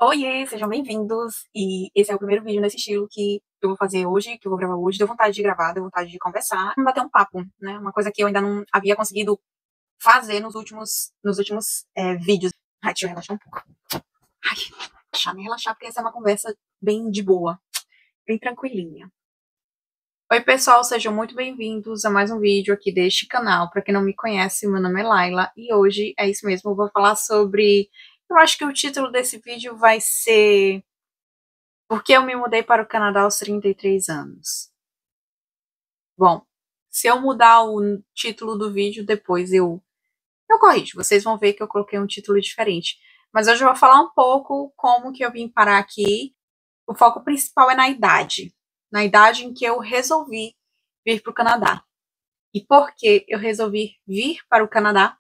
Oiê, sejam bem-vindos! E esse é o primeiro vídeo nesse estilo que eu vou fazer hoje, que eu vou gravar hoje. Deu vontade de gravar, deu vontade de conversar, bater um papo, né? Uma coisa que eu ainda não havia conseguido fazer nos últimos vídeos. Ai, deixa eu relaxar um pouco. Ai, deixa eu relaxar, porque essa é uma conversa bem de boa, bem tranquilinha. Oi, pessoal, sejam muito bem-vindos a mais um vídeo aqui deste canal. Para quem não me conhece, meu nome é Laila e hoje é isso mesmo, eu vou falar sobre... Eu acho que o título desse vídeo vai ser Por que eu me mudei para o Canadá aos 33 anos? Bom, se eu mudar o título do vídeo, depois eu corrijo. Vocês vão ver que eu coloquei um título diferente. Mas hoje eu vou falar um pouco como que eu vim parar aqui. O foco principal é na idade. Na idade em que eu resolvi vir para o Canadá. E por que eu resolvi vir para o Canadá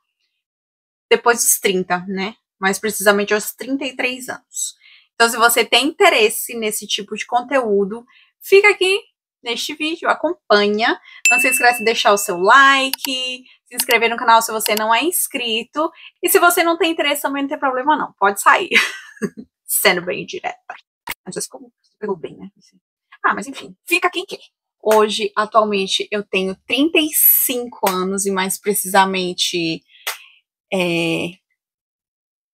depois dos 30, né? Mais precisamente aos 33 anos. Então, se você tem interesse nesse tipo de conteúdo, fica aqui neste vídeo, acompanha. Não se esquece de deixar o seu like, se inscrever no canal se você não é inscrito. E se você não tem interesse também não tem problema não, pode sair. Sendo bem direta. Às vezes como pegou bem, né? Mas enfim, fica quem quer. Hoje, atualmente, eu tenho 35 anos e mais precisamente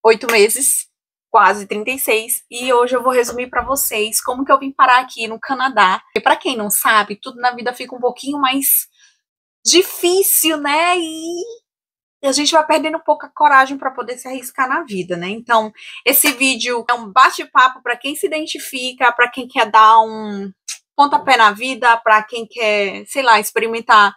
8 meses, quase 36, e hoje eu vou resumir para vocês como que eu vim parar aqui no Canadá. E para quem não sabe, tudo na vida fica um pouquinho mais difícil, né? E a gente vai perdendo um pouco a coragem para poder se arriscar na vida, né? Então, esse vídeo é um bate-papo para quem se identifica, para quem quer dar um pontapé na vida, para quem quer, sei lá, experimentar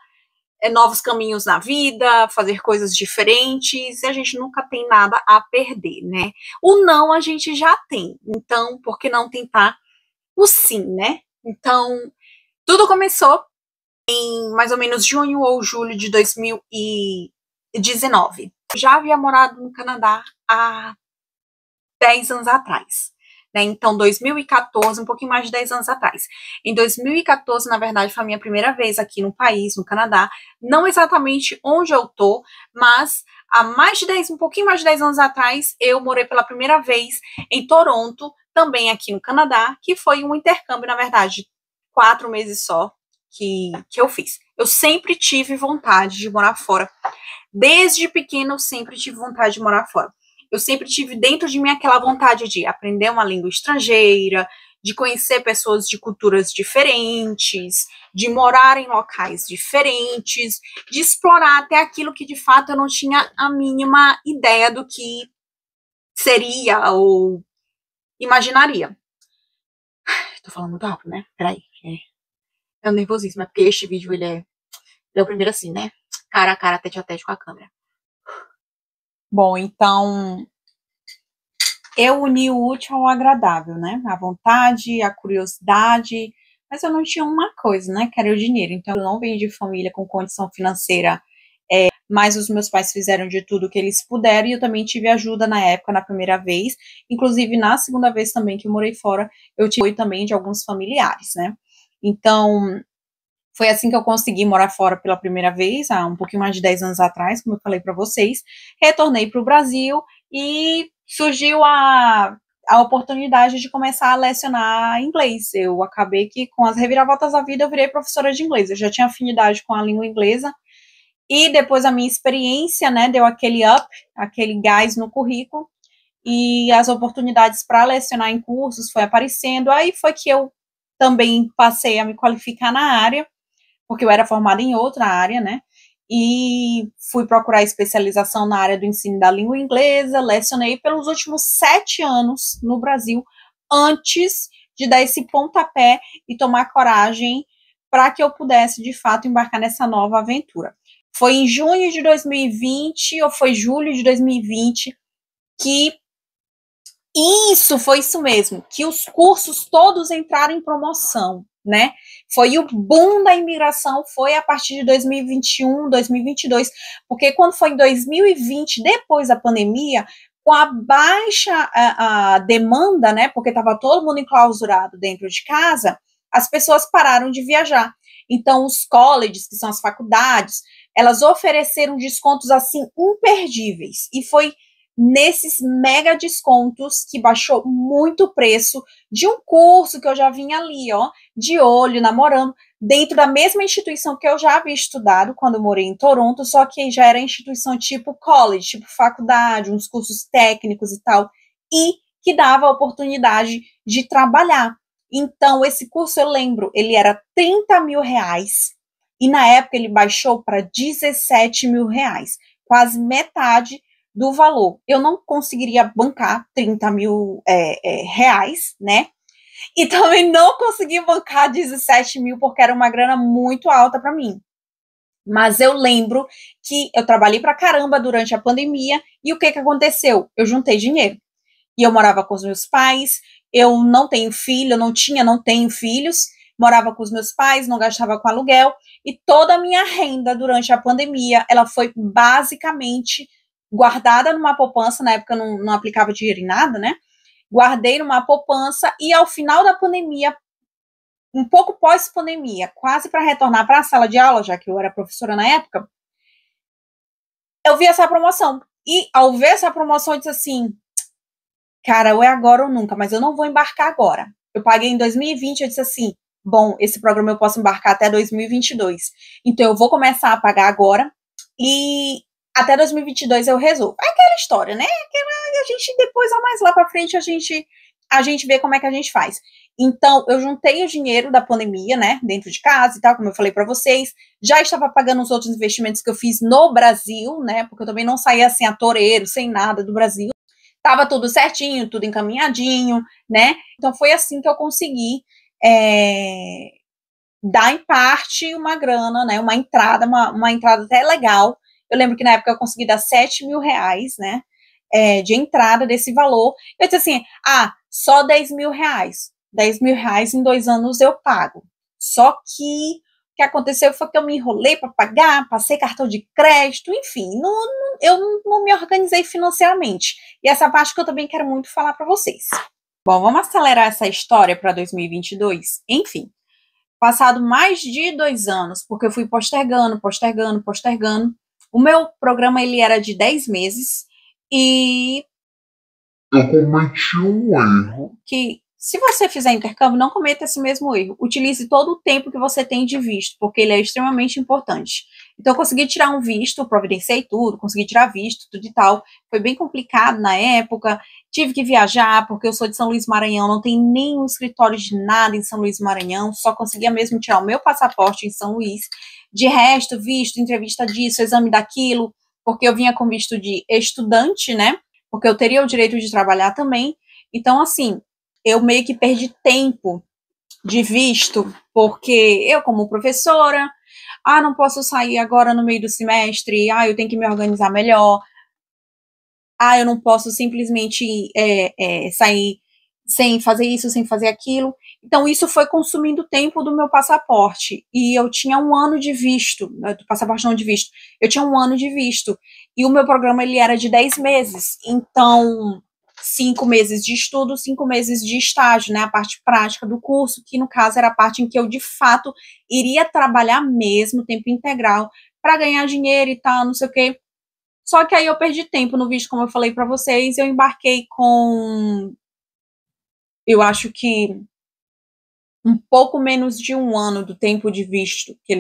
novos caminhos na vida, fazer coisas diferentes, e a gente nunca tem nada a perder, né? O não a gente já tem, então por que não tentar o sim, né? Então, tudo começou em mais ou menos junho ou julho de 2019. Já havia morado no Canadá há 10 anos atrás. Né? Então, 2014, um pouquinho mais de 10 anos atrás. Em 2014, na verdade, foi a minha primeira vez aqui no país, no Canadá. Não exatamente onde eu tô, mas há um pouquinho mais de 10 anos atrás, eu morei pela primeira vez em Toronto, também aqui no Canadá, que foi um intercâmbio, na verdade, 4 meses só que eu fiz. Eu sempre tive vontade de morar fora. Desde pequena, eu sempre tive vontade de morar fora. Eu sempre tive dentro de mim aquela vontade de aprender uma língua estrangeira, de conhecer pessoas de culturas diferentes, de morar em locais diferentes, de explorar até aquilo que de fato eu não tinha a mínima ideia do que seria ou imaginaria. Tô falando muito rápido, né? Peraí. É um nervosismo, é porque este vídeo ele é o primeiro assim, né? Cara a cara, tete a tete com a câmera. Bom, então eu uni o útil ao agradável, né? A vontade, a curiosidade, mas eu não tinha uma coisa, né? Que era o dinheiro. Então, eu não venho de família com condição financeira, mas os meus pais fizeram de tudo que eles puderam e eu também tive ajuda na época, na primeira vez. Inclusive, na segunda vez também que eu morei fora, eu tive apoio também de alguns familiares, né? Então, foi assim que eu consegui morar fora pela primeira vez, há um pouquinho mais de 10 anos atrás, como eu falei para vocês. Retornei para o Brasil e surgiu a oportunidade de começar a lecionar inglês. Eu acabei que, com as reviravoltas da vida, eu virei professora de inglês. Eu já tinha afinidade com a língua inglesa e depois a minha experiência, né, deu aquele up, aquele gás no currículo e as oportunidades para lecionar em cursos foi aparecendo. Aí foi que eu também passei a me qualificar na área, porque eu era formada em outra área, né? E fui procurar especialização na área do ensino da língua inglesa, lecionei pelos últimos 7 anos no Brasil, antes de dar esse pontapé e tomar coragem para que eu pudesse, de fato, embarcar nessa nova aventura. Foi em junho de 2020, ou foi julho de 2020, que foi isso mesmo, que os cursos todos entraram em promoção, né? Foi o boom da imigração, foi a partir de 2021, 2022, porque quando foi em 2020, depois da pandemia, com a baixa a demanda, né? Porque estava todo mundo enclausurado dentro de casa, as pessoas pararam de viajar. Então, os colleges, que são as faculdades, elas ofereceram descontos assim imperdíveis. E foi nesses mega descontos que baixou muito o preço de um curso que eu já vinha ali, ó, de olho, namorando, dentro da mesma instituição que eu já havia estudado quando eu morei em Toronto, só que já era instituição tipo college, tipo faculdade, uns cursos técnicos e tal, e que dava a oportunidade de trabalhar. Então, esse curso, eu lembro, ele era 30 mil reais, e na época ele baixou para 17 mil reais, quase metade do valor. Eu não conseguiria bancar 30 mil reais, né? E também não consegui bancar 17 mil, porque era uma grana muito alta para mim. Mas eu lembro que eu trabalhei pra caramba durante a pandemia, e o que aconteceu? Eu juntei dinheiro. E eu morava com os meus pais, eu não tenho filho, não tenho filhos, morava com os meus pais, não gastava com aluguel, e toda a minha renda durante a pandemia, ela foi basicamente guardada numa poupança, na época eu não aplicava dinheiro em nada, né? Guardei numa poupança, e ao final da pandemia, um pouco pós-pandemia, quase para retornar para a sala de aula, já que eu era professora na época, eu vi essa promoção. E ao ver essa promoção, eu disse assim, cara, ou é agora ou nunca, mas eu não vou embarcar agora. Eu paguei em 2020, eu disse assim, bom, esse programa eu posso embarcar até 2022. Então eu vou começar a pagar agora e até 2022 eu resolvo. É aquela história, né? A gente depois, mais lá para frente, a gente vê como é que a gente faz. Então, eu juntei o dinheiro da pandemia, né, dentro de casa e tal, como eu falei para vocês. Já estava pagando os outros investimentos que eu fiz no Brasil, né, porque eu também não saía assim a toureiro, sem nada do Brasil. Tava tudo certinho, tudo encaminhadinho, né? Então, foi assim que eu consegui dar em parte uma grana, né, uma entrada até legal. Eu lembro que na época eu consegui dar 7 mil reais, né, de entrada desse valor. Eu disse assim, só 10 mil reais. 10 mil reais em 2 anos eu pago. Só que o que aconteceu foi que eu me enrolei para pagar, passei cartão de crédito, enfim, eu não me organizei financeiramente. E essa parte que eu também quero muito falar para vocês. Bom, vamos acelerar essa história para 2022. Enfim, passado mais de 2 anos, porque eu fui postergando, o meu programa ele era de 10 meses e eu cometi um erro. Que, se você fizer intercâmbio, não cometa esse mesmo erro. Utilize todo o tempo que você tem de visto, porque ele é extremamente importante. Então, eu consegui tirar um visto, providenciei tudo, consegui tirar visto, tudo e tal. Foi bem complicado na época. Tive que viajar, porque eu sou de São Luís Maranhão, não tem nenhum escritório de nada em São Luís Maranhão, só conseguia mesmo tirar o meu passaporte em São Luís. De resto, visto, entrevista disso, exame daquilo, porque eu vinha com visto de estudante, né? Porque eu teria o direito de trabalhar também. Então, assim, eu meio que perdi tempo de visto, porque eu, como professora, não posso sair agora no meio do semestre, eu tenho que me organizar melhor, eu não posso simplesmente sair sem fazer isso, sem fazer aquilo. Então, isso foi consumindo tempo do meu passaporte. E eu tinha 1 ano de visto, do passaporte não de visto, eu tinha 1 ano de visto. E o meu programa, ele era de 10 meses. Então, 5 meses de estudo, 5 meses de estágio, né? A parte prática do curso, que no caso era a parte em que eu, de fato, iria trabalhar mesmo, tempo integral, para ganhar dinheiro e tal, não sei o quê. Só que aí eu perdi tempo no visto, como eu falei para vocês, eu embarquei com, eu acho que um pouco menos de 1 ano do tempo de visto que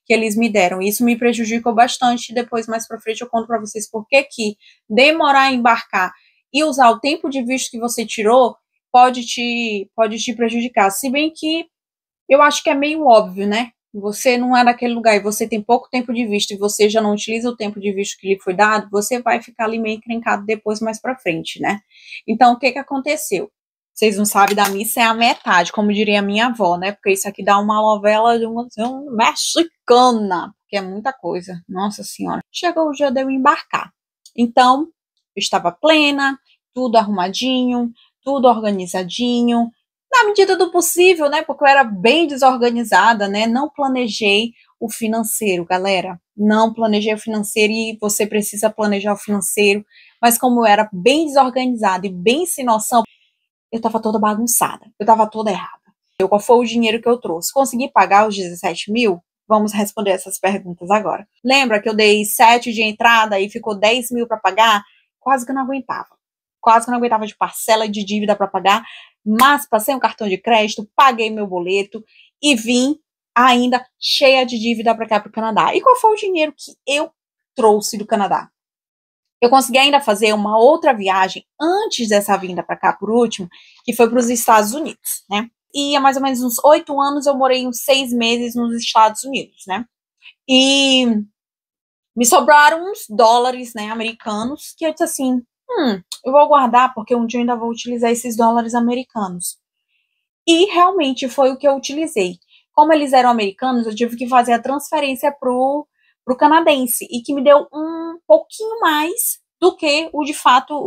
eles me deram. Isso me prejudicou bastante. Depois, mais para frente, eu conto para vocês por que demorar a embarcar e usar o tempo de visto que você tirou pode te prejudicar. Se bem que eu acho que é meio óbvio, né? Você não é daquele lugar e você tem pouco tempo de visto e você já não utiliza o tempo de visto que lhe foi dado, você vai ficar ali meio encrencado depois, mais para frente, né? Então, o que aconteceu? Vocês não sabem, da missa é a metade, como diria a minha avó, né? Porque isso aqui dá uma novela de uma mexicana, porque é muita coisa. Nossa Senhora. Chegou o dia de eu embarcar. Então, eu estava plena, tudo arrumadinho, tudo organizadinho, na medida do possível, né? Porque eu era bem desorganizada, né? Não planejei o financeiro, galera. Não planejei o financeiro e você precisa planejar o financeiro. Mas como eu era bem desorganizada e bem sem noção, eu tava toda bagunçada. Eu tava toda errada. Qual foi o dinheiro que eu trouxe? Consegui pagar os 17 mil? Vamos responder essas perguntas agora. Lembra que eu dei 7 de entrada e ficou 10 mil para pagar? quase que eu não aguentava. Quase que eu não aguentava de parcela de dívida para pagar, mas passei um cartão de crédito, paguei meu boleto e vim ainda cheia de dívida para cá, para o Canadá. E qual foi o dinheiro que eu trouxe do Canadá? Eu consegui ainda fazer uma outra viagem antes dessa vinda para cá, por último, que foi para os Estados Unidos, né? E há mais ou menos uns 8 anos eu morei uns 6 meses nos Estados Unidos, né? E me sobraram uns dólares, né, americanos, que eu disse assim, eu vou guardar porque um dia eu ainda vou utilizar esses dólares americanos. E realmente foi o que eu utilizei. Como eles eram americanos, eu tive que fazer a transferência pro canadense, e que me deu um pouquinho mais do que o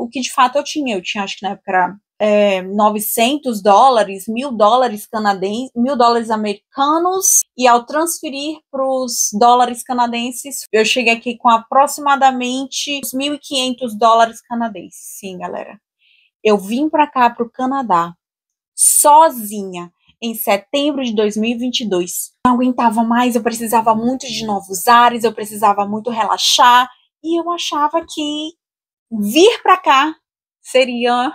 que de fato eu tinha. Eu tinha, acho que na época era $900, $1.000 canadenses, $1.000 americanos, e ao transferir para os dólares canadenses, eu cheguei aqui com aproximadamente uns $1.500 canadenses. Sim, galera. Eu vim para cá, para o Canadá, sozinha, em setembro de 2022. Não aguentava mais, eu precisava muito de novos ares, eu precisava muito relaxar, e eu achava que vir para cá seria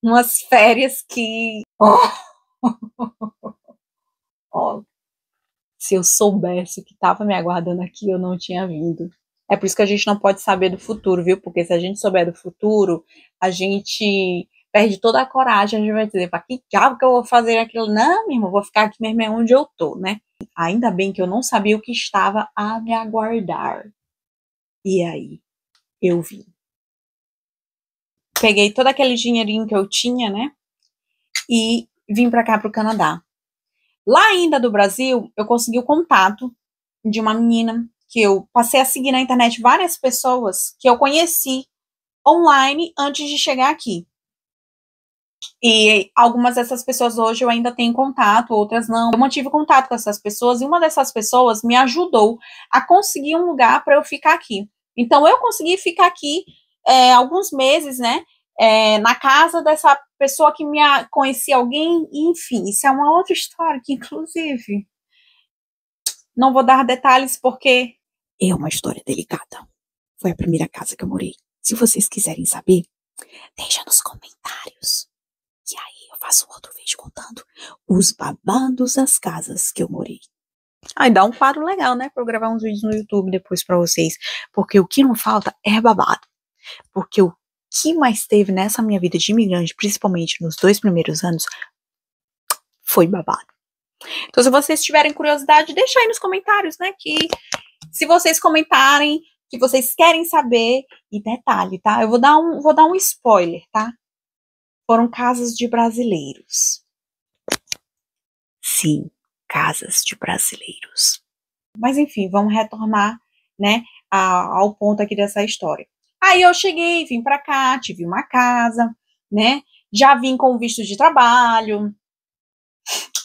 umas férias que... se eu soubesse o que estava me aguardando aqui, eu não tinha vindo. É por isso que a gente não pode saber do futuro, viu? Porque se a gente souber do futuro, a gente perde toda a coragem, a gente vai dizer, para que diabo que eu vou fazer aquilo? Não, meu irmão, vou ficar aqui mesmo onde eu tô, né? Ainda bem que eu não sabia o que estava a me aguardar. E aí, eu vim. Peguei todo aquele dinheirinho que eu tinha, né? E vim para cá, para o Canadá. Lá ainda do Brasil, eu consegui o contato de uma menina que eu passei a seguir na internet, várias pessoas que eu conheci online antes de chegar aqui. E algumas dessas pessoas hoje eu ainda tenho contato, outras não. Eu mantive contato com essas pessoas e uma dessas pessoas me ajudou a conseguir um lugar para eu ficar aqui. Então eu consegui ficar aqui alguns meses, né? Na casa dessa pessoa que me conhecia alguém, e, enfim, isso é uma outra história que, inclusive, não vou dar detalhes porque é uma história delicada. Foi a primeira casa que eu morei. Se vocês quiserem saber, deixa nos comentários. E aí eu faço outro vídeo contando os babados das casas que eu morei. Aí dá um quadro legal, né? Pra eu gravar uns vídeos no YouTube depois pra vocês. Porque o que não falta é babado. Porque o que mais teve nessa minha vida de imigrante, principalmente nos 2 primeiros anos, foi babado. Então, se vocês tiverem curiosidade, deixa aí nos comentários, né? Que se vocês comentarem que vocês querem saber, e detalhe, tá? Eu vou dar um spoiler, tá? Foram casas de brasileiros. Sim, casas de brasileiros. Mas enfim, vamos retornar, né, ao ponto aqui dessa história. Aí eu cheguei, vim pra cá, tive uma casa, né? Já vim com visto de trabalho.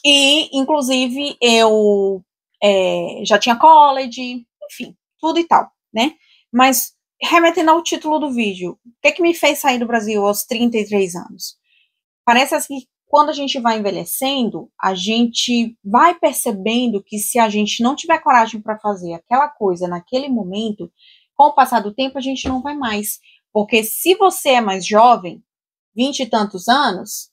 E, inclusive, eu já tinha college, enfim, tudo e tal, né? Mas, remetendo ao título do vídeo, o que me fez sair do Brasil aos 33 anos? Parece assim que quando a gente vai envelhecendo, a gente vai percebendo que se a gente não tiver coragem para fazer aquela coisa naquele momento, com o passar do tempo a gente não vai mais. Porque se você é mais jovem, 20 e tantos anos,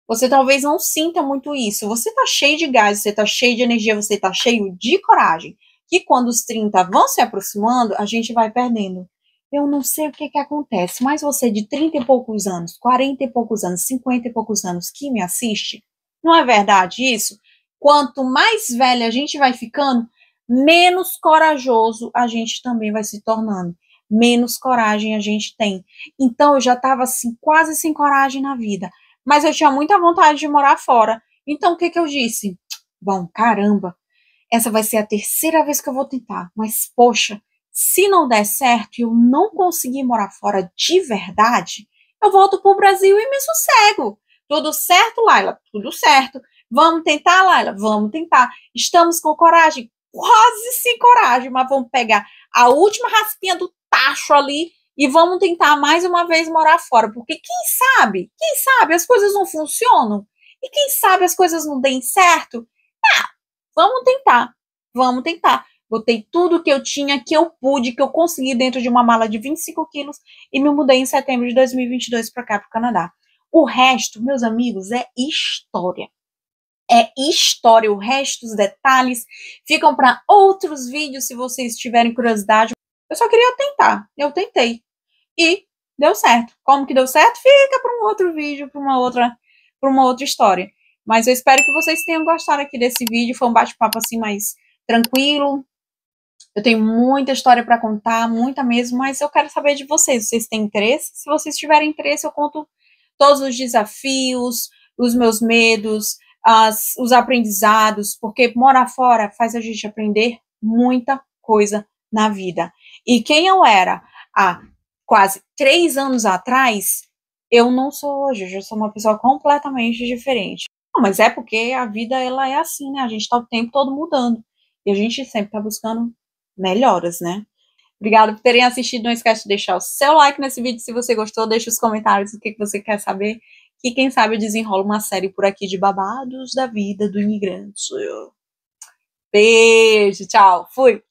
você talvez não sinta muito isso. Você tá cheio de gás, você tá cheio de energia, você tá cheio de coragem. Que quando os 30 vão se aproximando, a gente vai perdendo. Eu não sei o que acontece, mas você de 30 e poucos anos, 40 e poucos anos, 50 e poucos anos que me assiste, não é verdade isso? Quanto mais velha a gente vai ficando, menos corajoso a gente também vai se tornando. Menos coragem a gente tem. Então eu já estava assim, quase sem coragem na vida. Mas eu tinha muita vontade de morar fora. Então o que eu disse? Bom, caramba, essa vai ser a 3ª vez que eu vou tentar. Mas, poxa, se não der certo e eu não conseguir morar fora de verdade, eu volto pro Brasil e me sossego. Tudo certo, Laila? Tudo certo. Vamos tentar, Laila? Vamos tentar. Estamos com coragem? Quase sem coragem, mas vamos pegar a última raspinha do tacho ali e vamos tentar mais uma vez morar fora. Porque quem sabe as coisas não funcionam? E quem sabe as coisas não deem certo? Vamos tentar, vamos tentar. botei tudo que eu tinha, que eu pude, que eu consegui dentro de uma mala de 25 quilos e me mudei em setembro de 2022 para cá, para o Canadá. O resto, meus amigos, é história. É história. O resto, os detalhes, ficam para outros vídeos, se vocês tiverem curiosidade. Eu só queria tentar. Eu tentei. E deu certo. Como que deu certo? Fica para um outro vídeo, para uma outra história. Mas eu espero que vocês tenham gostado aqui desse vídeo. Foi um bate-papo assim mais tranquilo. Eu tenho muita história para contar, muita mesmo, mas eu quero saber de vocês. Vocês têm interesse? Se vocês tiverem interesse, eu conto todos os desafios, os meus medos, os aprendizados, porque morar fora faz a gente aprender muita coisa na vida. E quem eu era há quase 3 anos atrás, eu não sou hoje. Eu sou uma pessoa completamente diferente. Não, mas é porque a vida ela é assim, né? A gente está o tempo todo mudando. E a gente sempre está buscando melhoras, né? Obrigada por terem assistido. Não esquece de deixar o seu like nesse vídeo se você gostou. Deixa os comentários o que você quer saber. Que quem sabe eu desenrolo uma série por aqui de babados da vida do imigrante. Beijo, tchau, fui!